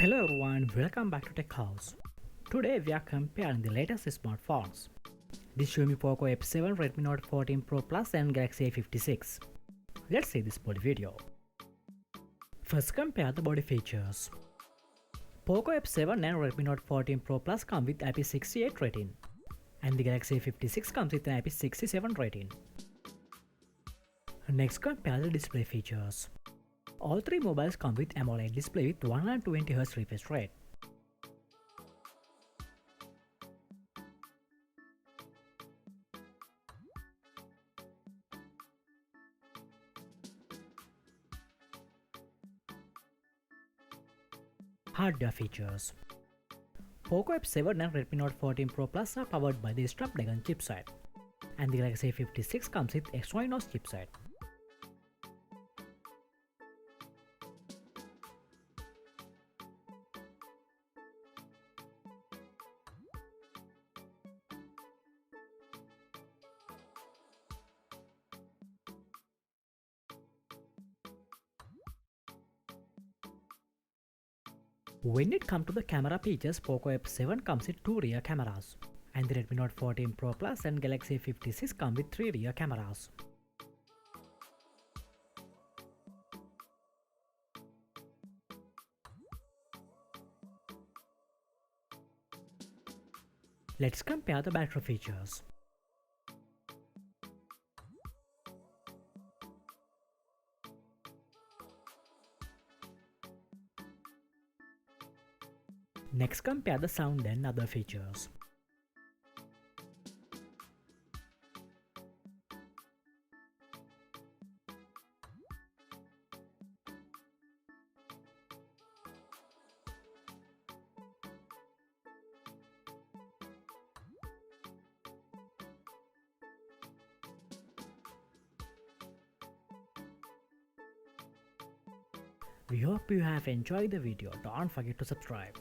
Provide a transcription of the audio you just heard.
Hello everyone, welcome back to Tech House. Today we are comparing the latest smartphones. The Xiaomi Poco F7, Redmi Note 14 Pro Plus and Galaxy A56. Let's see this body video. First compare the body features. Poco F7 and Redmi Note 14 Pro Plus come with IP68 rating and the Galaxy A56 comes with an IP67 rating. Next compare the display features. All three mobiles come with AMOLED display with 120Hz refresh rate. Hardware features. Poco F7 and Redmi Note 14 Pro Plus are powered by the Snapdragon chipset, and the Galaxy A56 comes with Exynos chipset. When it comes to the camera features, Poco F7 comes with 2 rear cameras, and the Redmi Note 14 Pro Plus and Galaxy A56 come with 3 rear cameras. Let's compare the battery features. Next, compare the sound and other features. We hope you have enjoyed the video. Don't forget to subscribe.